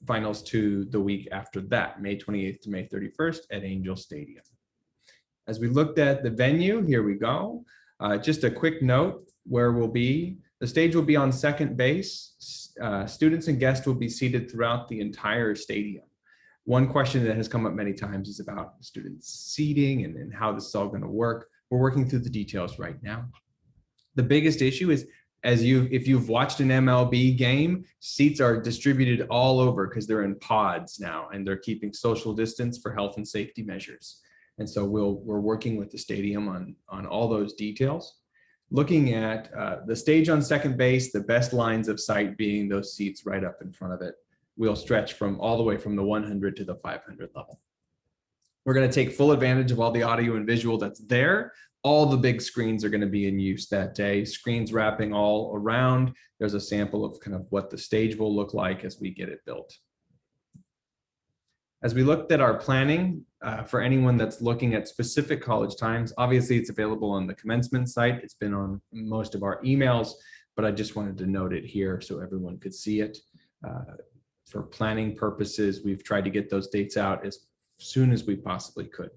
finals to the week after that, May 28th to May 31st at Angel Stadium. As we looked at the venue, here we go. Just a quick note where we'll be. The stage will be on second base. Students and guests will be seated throughout the entire stadium. One question that has come up many times is about student seating and how this is all going to work. We're working through the details right now. The biggest issue is, if you've watched an MLB game, seats are distributed all over because they're in pods now and they're keeping social distance for health and safety measures. And so we're working with the stadium on all those details. Looking at the stage on second base, the best lines of sight being those seats right up in front of it. We'll stretch from all the way from the 100 to the 500 level. We're going to take full advantage of all the audio and visual that's there. All the big screens are going to be in use that day. Screens wrapping all around. There's a sample of kind of what the stage will look like as we get it built. As we looked at our planning, for anyone that's looking at specific college times, obviously it's available on the Commencement site. It's been on most of our emails, but I just wanted to note it here so everyone could see it. For planning purposes, we've tried to get those dates out as soon as we possibly could.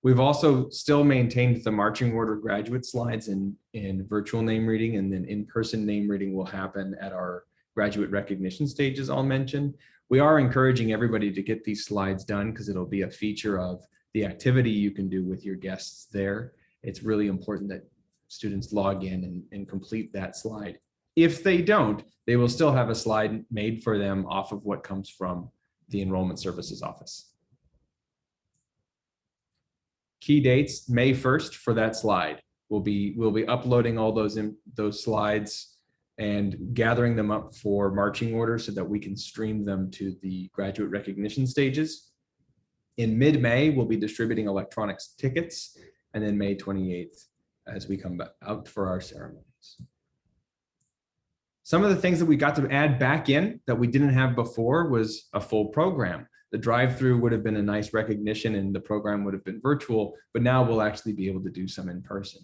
We've also still maintained the marching order graduate slides in virtual name reading, and then in-person name reading will happen at our graduate recognition stages I'll mention. We are encouraging everybody to get these slides done because it'll be a feature of the activity you can do with your guests there. It's really important that students log in and complete that slide. If they don't, they will still have a slide made for them off of what comes from the Enrollment Services Office. Key dates, May 1st for that slide. We'll be uploading all those slides and gathering them up for marching order so that we can stream them to the graduate recognition stages. In mid-May, we'll be distributing electronics tickets, and then May 28th as we come back out for our ceremonies. Some of the things that we got to add back in that we didn't have before was a full program. The drive-through would have been a nice recognition and the program would have been virtual, but now we'll actually be able to do some in person.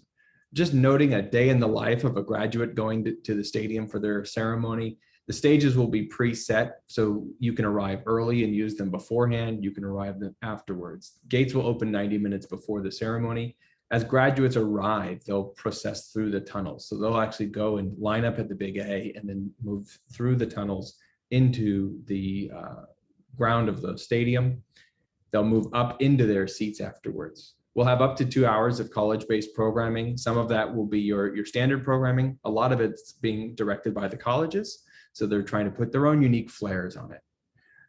Just noting a day in the life of a graduate going to the stadium for their ceremony. The stages will be preset, so you can arrive early and use them beforehand. You can arrive afterwards. Gates will open 90 minutes before the ceremony. As graduates arrive, they'll process through the tunnels. So they'll actually go and line up at the Big A and then move through the tunnels into the ground of the stadium. They'll move up into their seats afterwards. We'll have up to 2 hours of college-based programming. Some of that will be your standard programming. A lot of it's being directed by the colleges. So they're trying to put their own unique flares on it.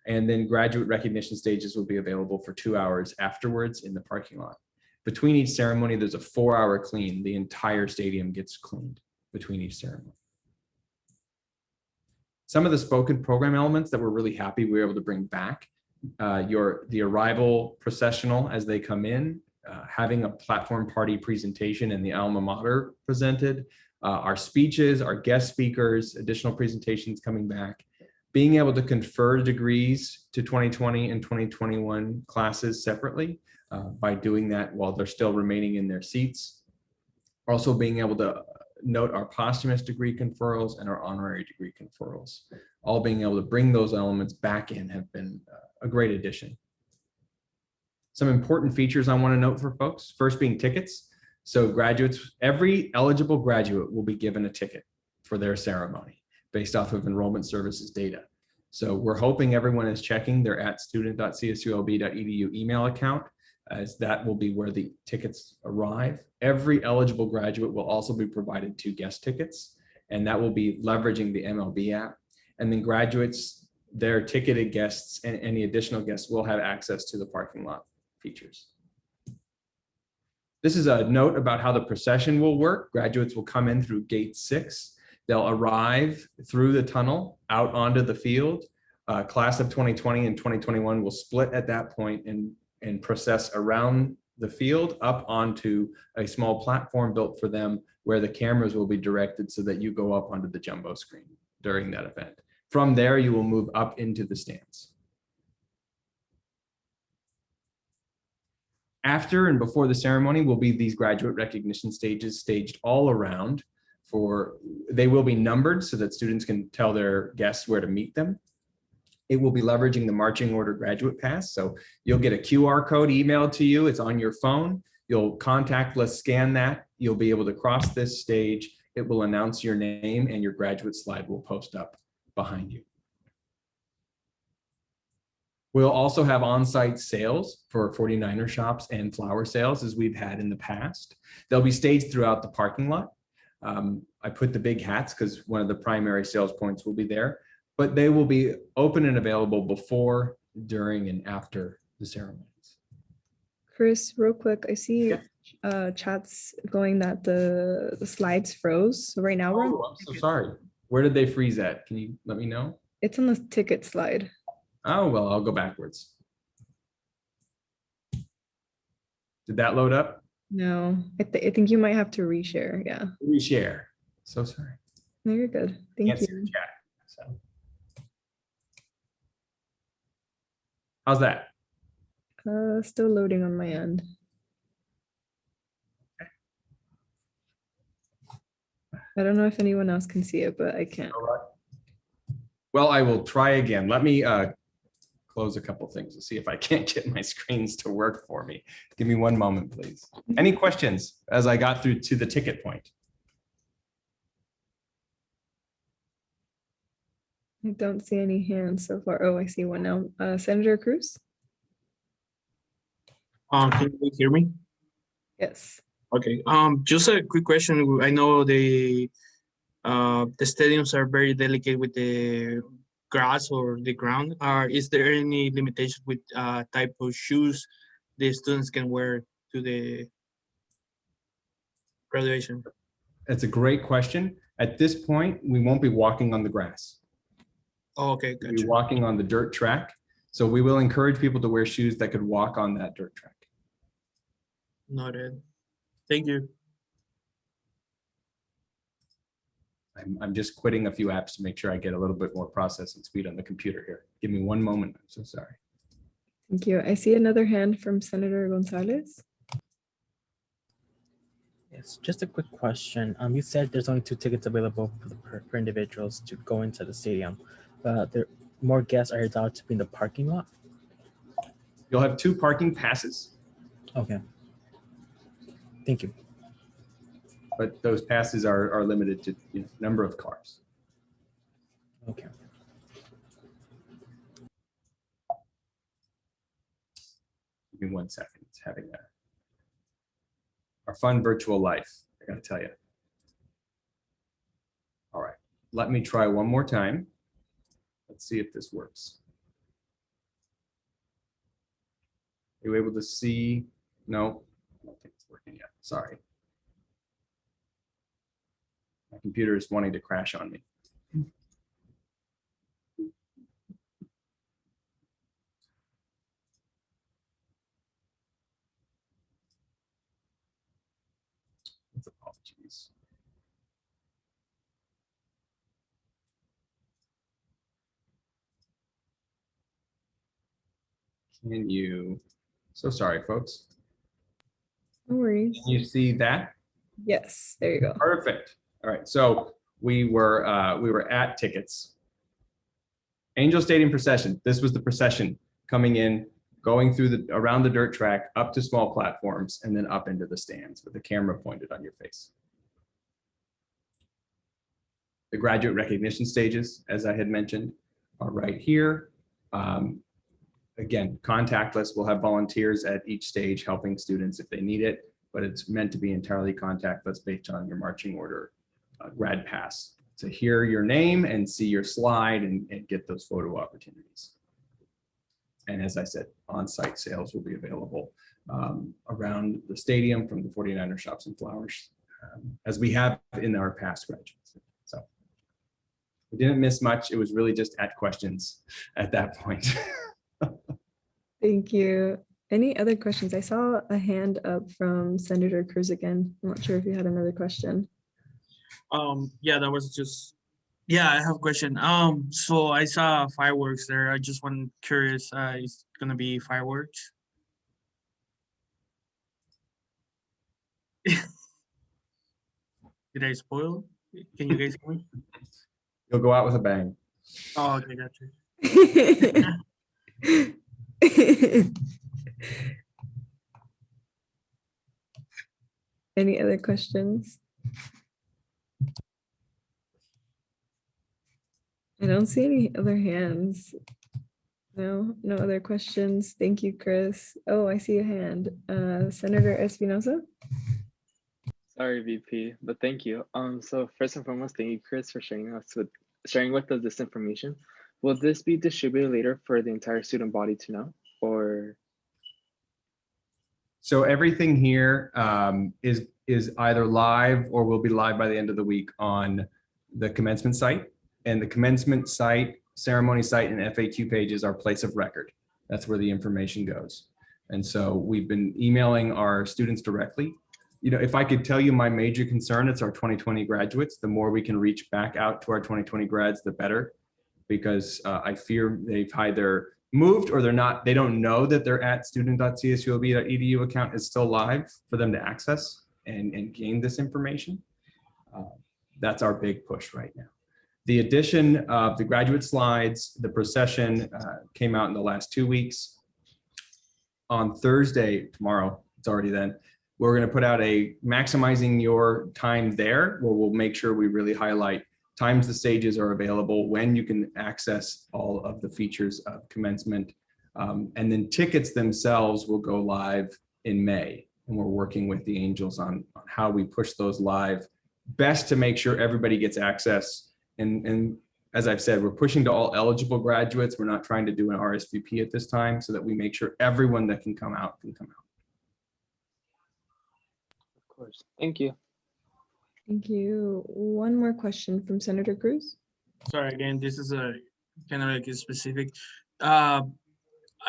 And then graduate recognition stages will be available for 2 hours afterwards in the parking lot. Between each ceremony, there's a 4-hour clean. The entire stadium gets cleaned between each ceremony. Some of the spoken program elements that we're really happy we were able to bring back, the arrival processional as they come in, having a platform party presentation and the alma mater presented, our speeches, our guest speakers, additional presentations coming back, being able to confer degrees to 2020 and 2021 classes separately by doing that while they're still remaining in their seats. Also being able to note our posthumous degree conferrals and our honorary degree conferrals. All being able to bring those elements back in have been a great addition. Some important features I want to note for folks, first being tickets. So graduates, every eligible graduate will be given a ticket for their ceremony based off of Enrollment Services data. So we're hoping everyone is checking their @student.csulb.edu email account, as that will be where the tickets arrive. Every eligible graduate will also be provided 2 guest tickets, and that will be leveraging the MLB app. And then graduates, their ticketed guests and any additional guests will have access to the parking lot features. This is a note about how the procession will work. Graduates will come in through gate 6. They'll arrive through the tunnel out onto the field. Class of 2020 and 2021 will split at that point and process around the field up onto a small platform built for them where the cameras will be directed so that you go up onto the jumbo screen during that event. From there, you will move up into the stands. After and before the ceremony will be these graduate recognition stages staged all around. They will be numbered so that students can tell their guests where to meet them. It will be leveraging the marching order graduate pass. So you'll get a QR code emailed to you. It's on your phone. You'll contactless scan that. You'll be able to cross this stage. It will announce your name and your graduate slide will post up behind you. We'll also have on-site sales for 49er shops and flower sales as we've had in the past. They'll be staged throughout the parking lot. I put the big hats because one of the primary sales points will be there, but they will be open and available before, during, and after the ceremonies. Chris, real quick, I see chats going that the slides froze. So right now we're Oh, I'm so sorry. Where did they freeze at? Can you let me know? it's on the ticket slide. Oh, well, I'll go backwards. Did that load up? No, I think you might have to reshare. Yeah. Reshare. So sorry. No, you're good. Thank Can't see you. the chat. So. How's that? Still loading on my end. I don't know if anyone else can see it, but I can't. All right. Well, I will try again. Let me close a couple things to see if I can't get my screens to work for me. Give me one moment, please. Any questions as I got through to the ticket point? I don't see any hands so far. Oh, I see one now. Senator Cruz? Can you hear me? Yes. Okay. Just a quick question. I know the stadiums are very delicate with the grass or the ground. Is there any limitation with type of shoes the students can wear to the graduation? That's a great question. At this point, we won't be walking on the grass. Oh, okay, We'll be gotcha. walking on the dirt track. So we will encourage people to wear shoes that could walk on that dirt track. Noted. Thank you. I'm just quitting a few apps to make sure I get a little bit more processing speed on the computer here. Give me one moment. I'm so sorry. Thank you. I see another hand from Senator Gonzalez. Yes, just a quick question. You said there's only 2 tickets available for individuals to go into the stadium, but more guests are allowed to be in the parking lot. You'll have 2 parking passes, Okay. Thank you. but those passes are limited to number of cars. Okay. Give me 1 second. It's having our fun virtual life, I gotta tell you. All right, let me try one more time. Let's see if this works. Are you able to see? No, I don't think it's working yet. Sorry. My computer is wanting to crash on me. Apologies. Can you, so sorry, folks. No worries. Can you see that? Yes, there you go. Perfect. All right, so we were at tickets. Angel Stadium procession. This was the procession coming in, going through around the dirt track, up to small platforms, and then up into the stands with the camera pointed on your face. The graduate recognition stages, as I had mentioned, are right here. Again, contactless. We'll have volunteers at each stage helping students if they need it, but it's meant to be entirely contactless based on your marching order grad pass to hear your name and see your slide and get those photo opportunities. And as I said, on-site sales will be available around the stadium from the 49er shops and flowers, as we have in our past graduates. So we didn't miss much. It was really just at questions at that point. Thank you. Any other questions? I saw a hand up from Senator Cruz again. I'm not sure if you had another question. Yeah, that was just, yeah, I have a question. So I saw fireworks there. I just want curious, is it gonna be fireworks? Did I spoil? Can you guys hear me? You'll go out with a bang. Oh, okay, gotcha. Any other questions? I don't see any other hands. No, no other questions. Thank you, Chris. Oh, I see a hand. Senator Espinosa. Sorry, VP, but thank you. So first and foremost, thank you, Chris, for sharing with us this information. Will this be distributed later for the entire student body to know, or? So everything here is either live or will be live by the end of the week on the commencement site. And the commencement site, ceremony site, and FAQ pages are place of record. That's where the information goes. And so we've been emailing our students directly. You know, if I could tell you my major concern, it's our 2020 graduates. The more we can reach back out to our 2020 grads, the better, because I fear they've either moved or they don't know that they're at student.csulb.edu account is still live for them to access and gain this information. That's our big push right now. The addition of the graduate slides, the procession came out in the last 2 weeks. On Thursday, tomorrow, it's already then, we're going to put out a maximizing your time there, where we'll make sure we really highlight times the stages are available, when you can access all of the features of commencement. And then tickets themselves will go live in May. And we're working with the Angels on how we push those live best to make sure everybody gets access. And as I've said, we're pushing to all eligible graduates. We're not trying to do an RSVP at this time, so that we make sure everyone that can come out can come out. Of course, thank you. Thank you. One more question from Senator Cruz. Sorry, again, this is a kind of like a specific. I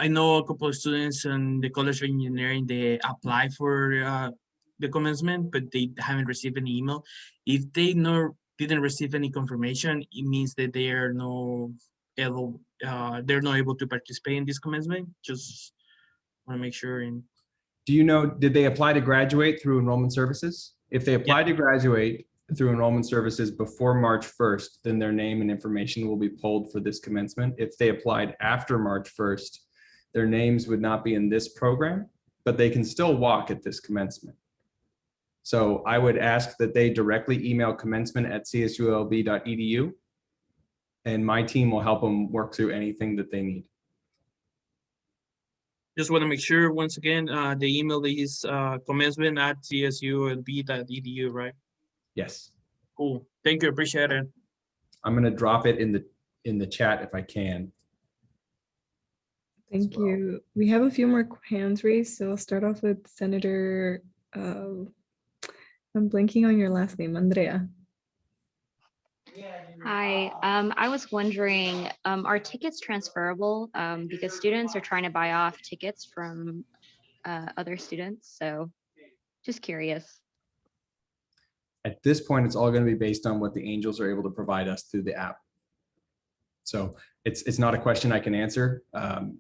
know a couple of students in the College of Engineering, they apply for the commencement, but they haven't received any email. If they didn't receive any confirmation, it means that they are they're not able to participate in this commencement. Just want to make sure. Do you know, did they apply to graduate through enrollment services? If they apply to graduate through enrollment services before March 1st, then their name and information will be pulled for this commencement. If they applied after March 1st, their names would not be in this program, but they can still walk at this commencement. So I would ask that they directly email commencement@csulb.edu, and my team will help them work through anything that they need. Just want to make sure, once again, the email is commencement@csulb.edu, right? Yes. Cool. Thank you. Appreciate it. I'm going to drop it in the chat if I can. Thank you. We have a few more hands raised, so I'll start off with Senator, I'm blanking on your last name, Andrea. Hi, I was wondering, are tickets transferable? Because students are trying to buy off tickets from other students, so just curious. At this point, it's all going to be based on what the Angels are able to provide us through the app. So it's not a question I can answer.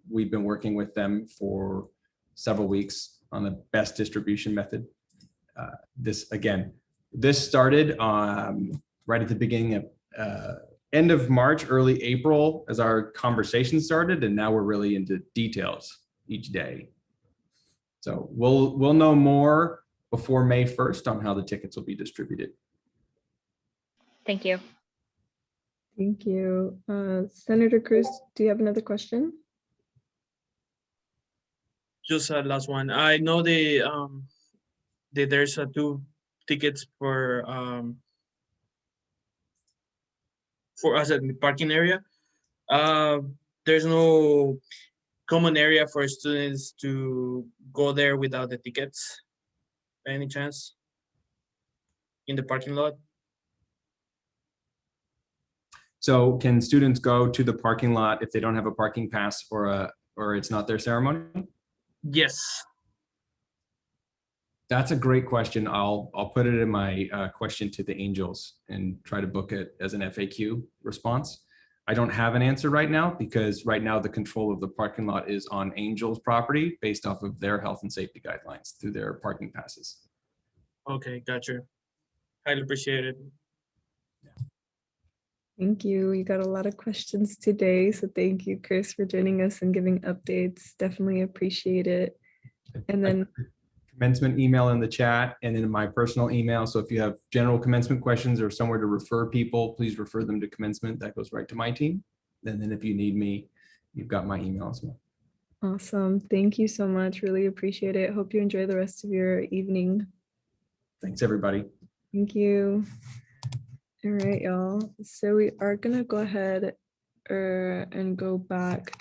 We've been working with them for several weeks on the best distribution method. This started right at the beginning of end of March, early April, as our conversation started, and now we're really into details each day. So we'll know more before May 1st on how the tickets will be distributed. Thank you. Thank you. Senator Cruz, do you have another question? Just last one. I know there's 2 tickets for us at the parking area. There's no common area for students to go there without the tickets, by any chance, in the parking lot? So can students go to the parking lot if they don't have a parking pass or it's not their ceremony? Yes. That's a great question. I'll put it in my question to the Angels and try to book it as an FAQ response. I don't have an answer right now because right now the control of the parking lot is on Angels property based off of their health and safety guidelines through their parking passes. Okay, gotcha. Highly appreciate it. Thank you. You got a lot of questions today. So thank you, Chris, for joining us and giving updates. Definitely appreciate it. And then, Commencement email in the chat and then my personal email. So if you have general commencement questions or somewhere to refer people, please refer them to commencement. That goes right to my team. And then if you need me, you've got my email as well. awesome. Thank you so much. Really appreciate it. Hope you enjoy the rest of your evening. Thanks, everybody. Thank you. All right, y'all. So we are gonna go ahead and go back